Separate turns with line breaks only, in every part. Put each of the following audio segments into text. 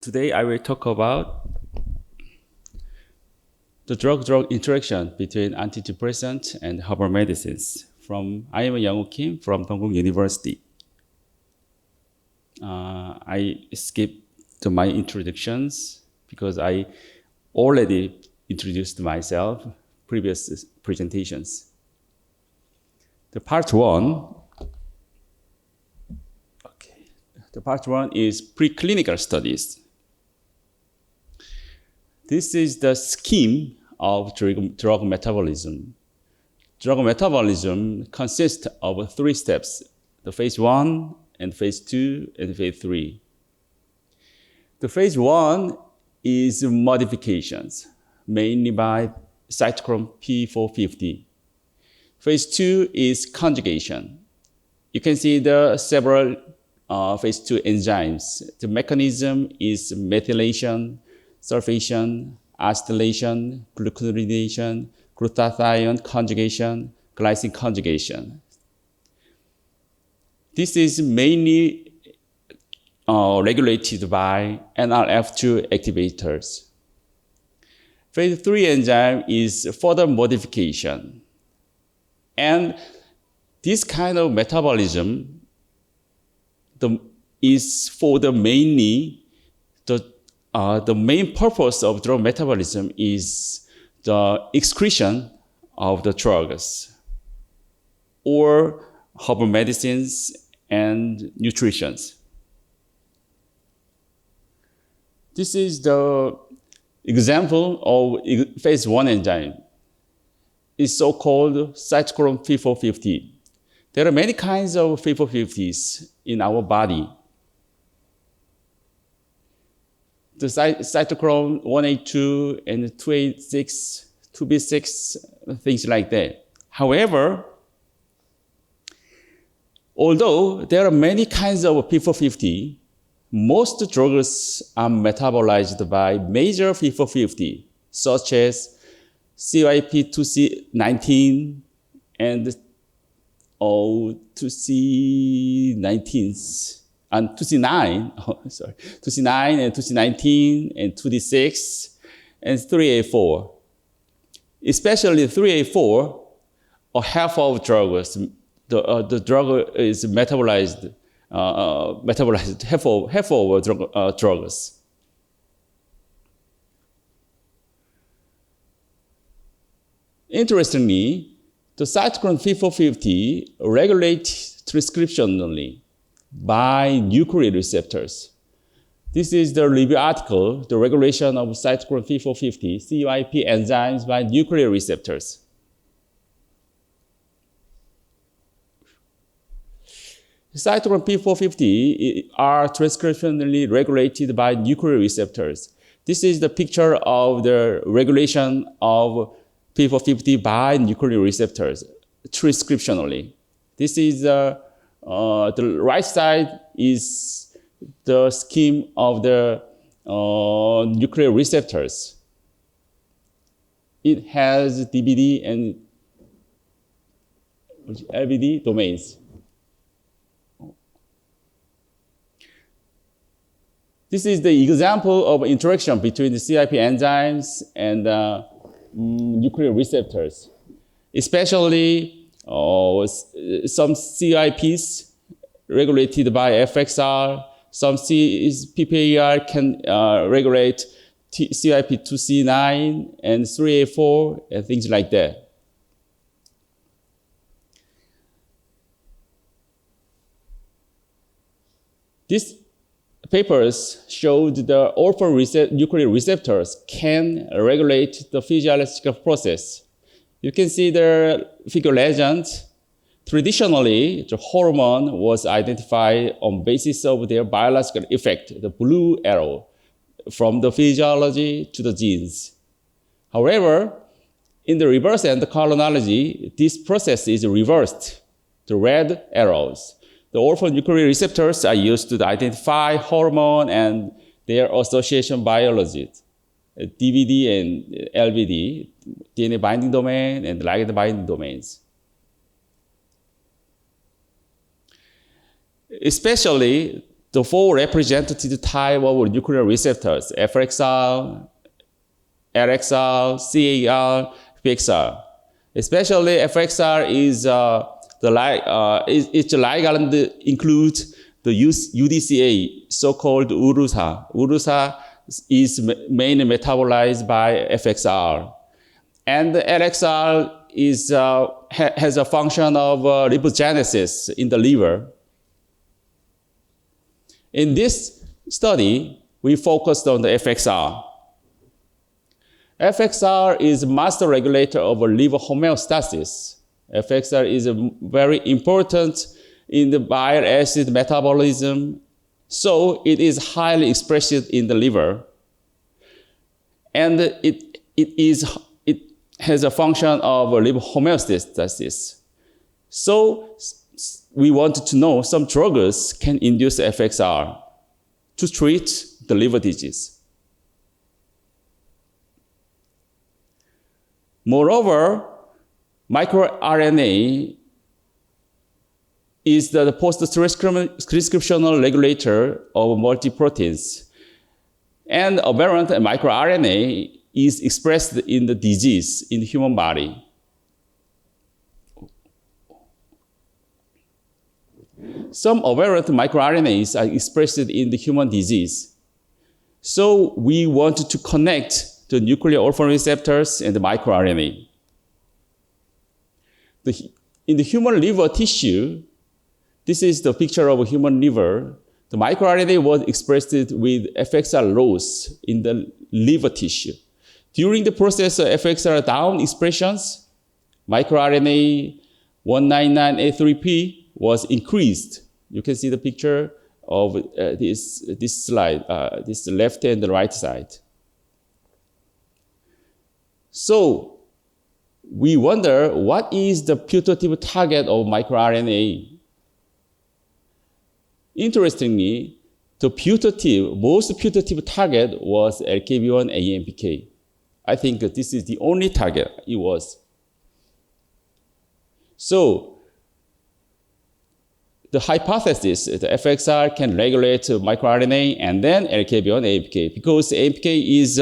Today I will talk about the drug-drug interaction between antidepressant and herbal medicines. I am Young Kim from Dongguk University. I skipped my introductions because I already introduced myself previous presentations. The part one is preclinical studies. This is the scheme of drug metabolism. Drug metabolism consists of 3 steps: the phase 1 and phase 2 and phase 3. The phase 1 is modifications, mainly by cytochrome P450. Phase 2 is conjugation. You can see the several phase 2 enzymes. The mechanism is methylation, sulfation, acetylation, glucuronidation, glutathione conjugation, glycine conjugation. This is mainly regulated by NRF2 activators. Phase 3 enzyme is further modification. And this kind of metabolism is for the mainly the main purpose of drug metabolism is the excretion of the drugs or herbal medicines and nutrition. This is the example of phase 1 enzyme. It's so-called cytochrome P450. There are many kinds of P450s in our body. The cytochrome 1A2 and 2A6, 2B6, things like that. However, although there are many kinds of P450, most drugs are metabolized by major P450, such as CYP2C19 and 2C19 and 2C9, 2C9 and 2C19 and 2D6 and 3A4. Especially 3A4, or half of drugs, the drug is metabolized half of drugs. Interestingly, the cytochrome P450 regulates transcription only by nuclear receptors. This is the review article, the regulation of cytochrome P450, CYP enzymes by nuclear receptors. Cytochrome P450 are transcriptionally regulated by nuclear receptors. This is the picture of the regulation of P450 by nuclear receptors transcriptionally. This is the right side is the scheme of the nuclear receptors. It has DBD and LBD domains. This is the example of interaction between the CYP enzymes and nuclear receptors, especially some CYPs regulated by FXR, some PPAR can regulate CYP2C9 and 3A4 and things like that. These papers showed the orphan nuclear receptors can regulate the physiological process. You can see the figure legend. Traditionally, the hormone was identified on basis of their biological effect, the blue arrow, from the physiology to the genes. However, in the reverse endocrinology, this process is reversed, the red arrows. The orphan nuclear receptors are used to identify hormone and their association biologies, DVD and LBD, DNA binding domain and ligand binding domains. Especially the four representative type of nuclear receptors, FXR, LXR, CAR, PXR. Especially FXR is its ligand includes the UDCA, so-called urusa. Urusa is mainly metabolized by FXR. And the LXR has a function of lipogenesis in the liver. In this study, we focused on the FXR. FXR is master regulator of liver homeostasis. FXR is very important in the bile acid metabolism, so it is highly expressed in the liver. And it has a function of liver homeostasis. So we wanted to know some drugs can induce FXR to treat the liver disease. Moreover, microRNA is the post-transcriptional regulator of multiproteins. And aberrant microRNA is expressed in the disease in the human body. Some aberrant microRNAs are expressed in the human disease. So we wanted to connect the nuclear orphan receptors and the microRNA. In the human liver tissue, this is the picture of a human liver. The microRNA was expressed with FXR loss in the liver tissue. During the process of FXR down expressions, microRNA 199A3P was increased. You can see the picture of this slide, this left and the right side. So we wonder, what is the putative target of microRNA? Interestingly, the most putative target was LKB1 AMPK. I think that this is the only target it was. So the hypothesis is the FXR can regulate microRNA and then LKB1 AMPK, because AMPK is,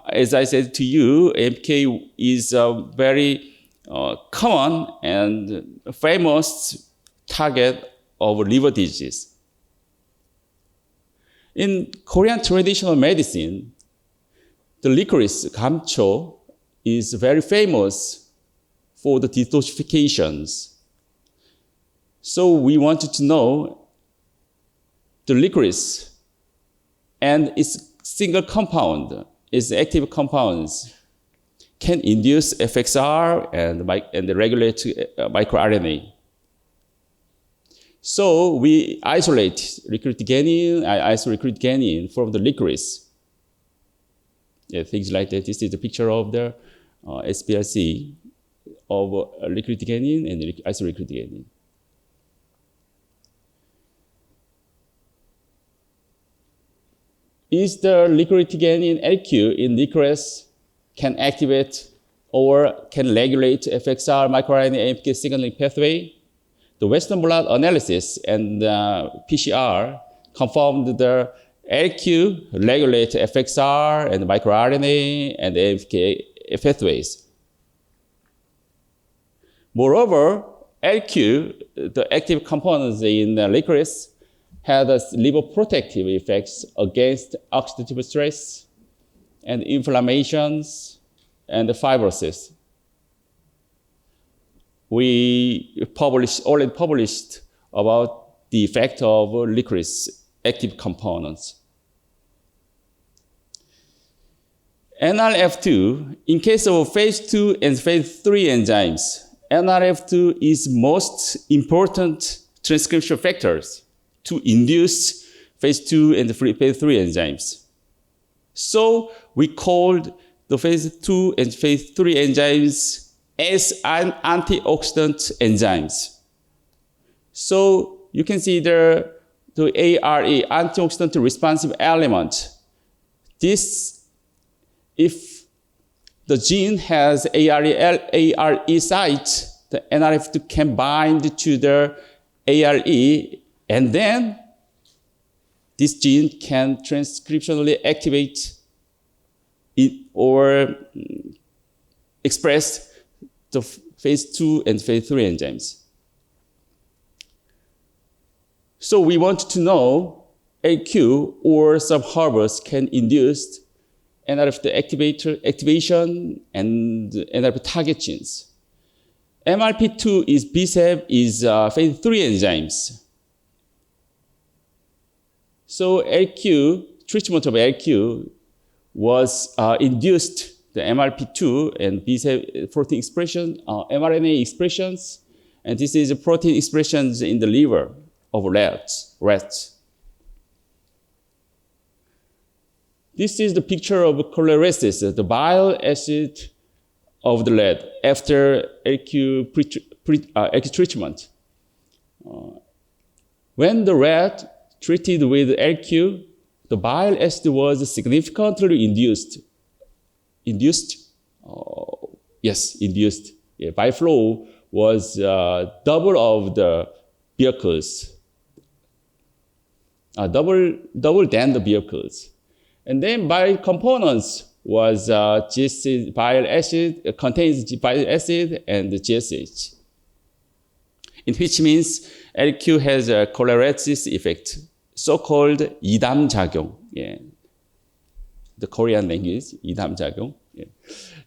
as I said to you, AMPK is a very common and famous target of liver disease. In Korean traditional medicine, the licorice gamcho is very famous for the detoxifications. So we wanted to know the licorice and its single compound, its active compounds, can induce FXR and regulate microRNA. So we isolate licorice from the licorice. Yeah, things like that. This is the picture of the SPLC of licorice and isolicorice. Is the licorice LQ in licorice can activate or can regulate FXR microRNA AMPK signaling pathway? The Western blot analysis and PCR confirmed the LQ regulate FXR and microRNA and AMPK pathways. Moreover, LQ, the active components in licorice, had liver protective effects against oxidative stress and inflammations and fibrosis. We already published about the effect of licorice active components. NRF2, in case of phase 2 and phase 3 enzymes, NRF2 is most important transcription factors to induce phase 2 and phase 3 enzymes. So we called the phase 2 and phase 3 enzymes as antioxidant enzymes. So you can see the ARE, antioxidant responsive element. This, if the gene has ARE site, the NRF2 can bind to the ARE, and then this gene can transcriptionally activate it or express the phase 2 and phase 3 enzymes. So we want to know AQ or some harbors can induce NRF activation and NRF target genes. MRP2 is BSEP is phase 3 enzymes. So LQ, treatment of LQ was induced the MRP2 and BSEP protein expression, mRNA expressions, and this is protein expressions in the liver of rats. This is the picture of cholerasis, the bile acid of the rat after LQ treatment. When the rat treated with LQ, the bile acid was significantly induced. Induced? Induced. Yeah, bile flow was double of the vehicles. Double than the vehicles. And then bile components was GSH, bile acid, contains bile acid and GSH. In which means LQ has a cholerasis effect, so-called 이담작용. Yeah. The Korean language, 이담작용. Yeah.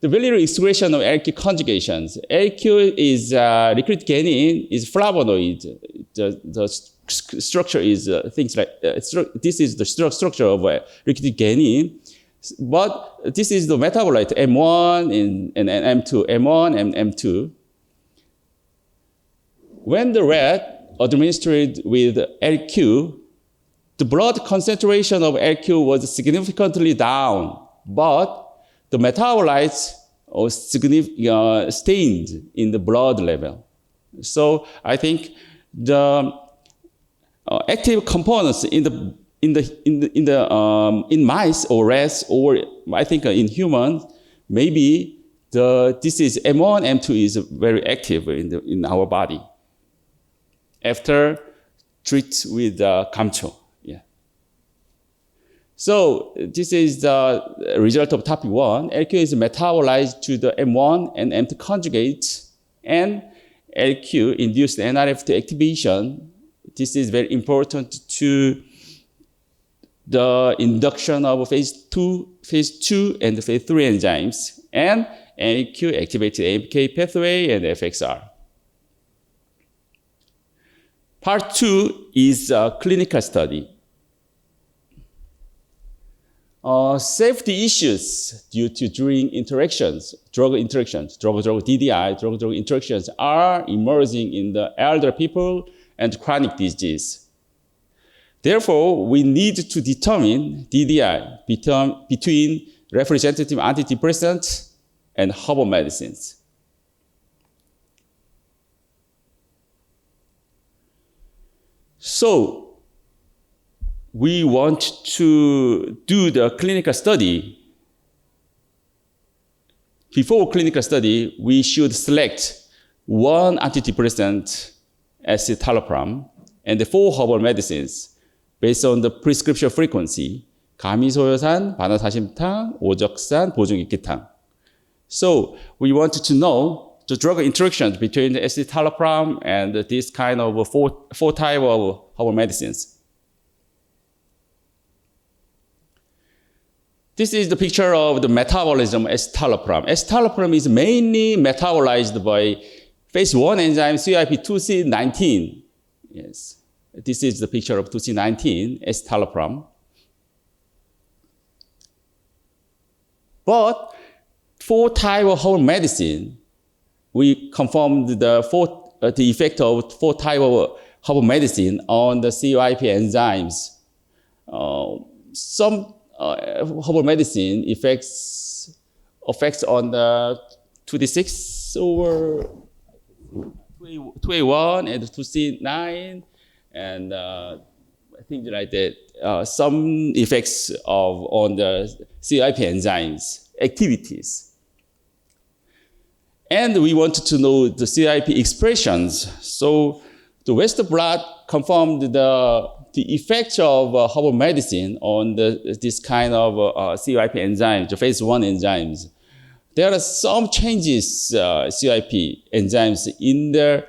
The value expression of LQ conjugations. LQ is liquid ganine, is flavonoid. The structure is things like, this is the structure of liquid ganine, but this is the metabolite M1 and M2, M1 and M2. When the rat administered with LQ, the blood concentration of LQ was significantly down, but the metabolites are stained in the blood level. So I think the active components in mice or rats, or I think in humans, maybe this is M1, M2 is very active in our body after treat with 감초. Yeah. So this is the result of topic 1. LQ is metabolized to the M1 and M2 conjugate, and LQ induced NRF2 activation. This is very important to the induction of phase 2 and phase 3 enzymes, and LQ activated AMK pathway and FXR. Part 2 is a clinical study. Safety issues due to drug interactions, DDI, drug interactions are emerging in the elder people and chronic disease. Therefore, we need to determine DDI between representative antidepressants and herbal medicines. So, we want to do the clinical study. Before clinical study, we should select one antidepressant, escitalopram, and 4 herbal medicines based on the prescription frequency, 가미소요산, 바나사심탕, 오적산, 보증익기탕. So we wanted to know the drug interactions between the escitalopram and this kind of four type of herbal medicines. This is the picture of the metabolism of escitalopram. Escitalopram is mainly metabolized by phase 1 enzyme CYP2C19. Yes. This is the picture of 2C19, escitalopram. But 4 type of herbal medicine, we confirmed the effect of 4 type of herbal medicine on the CYP enzymes. Some herbal medicine effects on the 2D6 over 2A1 and 2C9, and things like that. Some effects on the CYP enzymes activities. And we wanted to know the CYP expressions. So the Western blot confirmed the the effect of herbal medicine on this kind of CYP enzymes, the phase 1 enzymes. There are some changes, CYP enzymes in the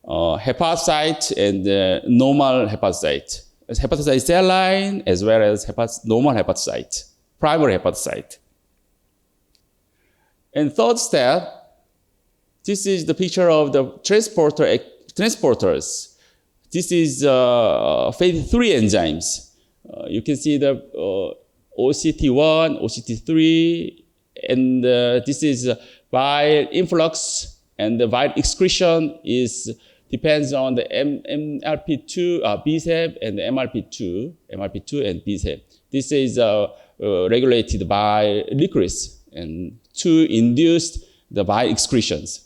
hepatocyte and the normal hepatocyte. Hepatocyte cell line as well as normal hepatocyte, primary hepatocyte. And third step, this is the picture of the transporters. This is phase 3 enzymes. You can see the OCT1, OCT3, and this is bile influx, and the bile excretion depends on the MRP2, BSEP, and the MRP2 and BSEP. This is regulated by licorice and to induce the bile excretions.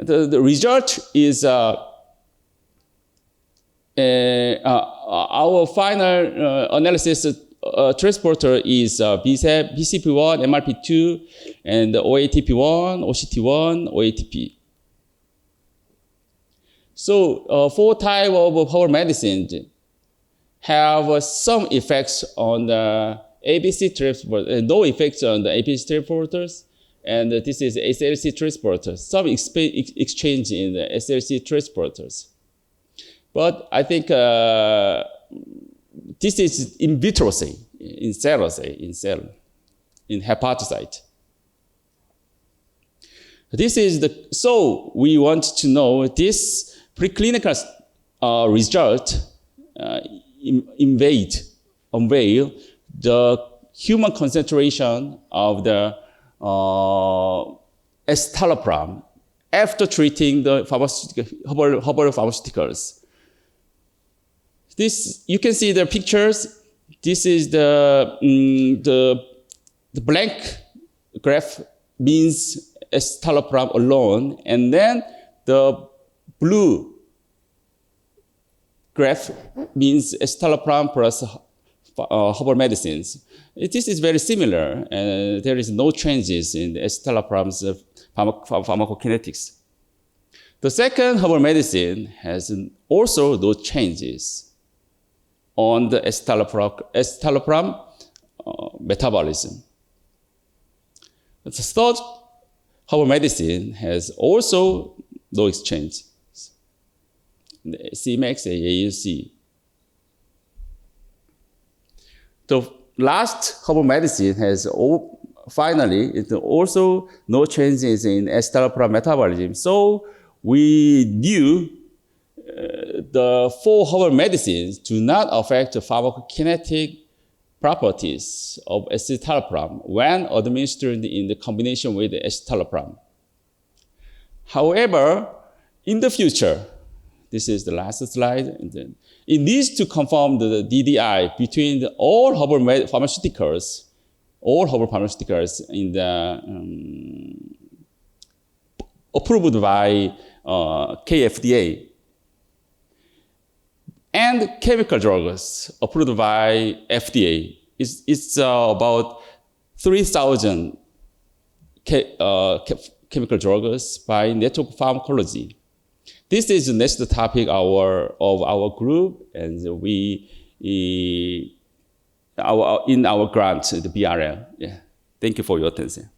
The result is our final analysis transporter is BSEP, BCP1, MRP2, and OATP1, OCT1, OATP. So 4 types of herbal medicines have some effects on the ABC transporter, no effects on the ABC transporters. And this is SLC transporters, some exchange in the SLC transporters. But I think this is in vitro assay, in cell assay, in hepatocyte. So we want to know this preclinical result unveil the human concentration of the escitalopram after treating the herbal pharmaceuticals. This, you can see the pictures. This is the blank graph means escitalopram alone, and then the blue graph means escitalopram plus herbal medicines. This is very similar, and there is no changes in the escitalopram's pharmacokinetics. The second herbal medicine has also no changes on the escitalopram metabolism. The third herbal medicine has also no exchange. The Cmax and AUC. The last herbal medicine has finally also no changes in escitalopram metabolism. So we knew the 4 herbal medicines do not affect the pharmacokinetic properties of escitalopram when administered in the combination with the escitalopram. However, in the future, this is the last slide. And then it needs to confirm the DDI between all herbal pharmaceuticals in the approved by KFDA and chemical drugs approved by FDA. It's about 3,000 chemical drugs by network pharmacology. This is the next topic of our group, and in our grant, the BRL. Yeah. Thank you for your attention.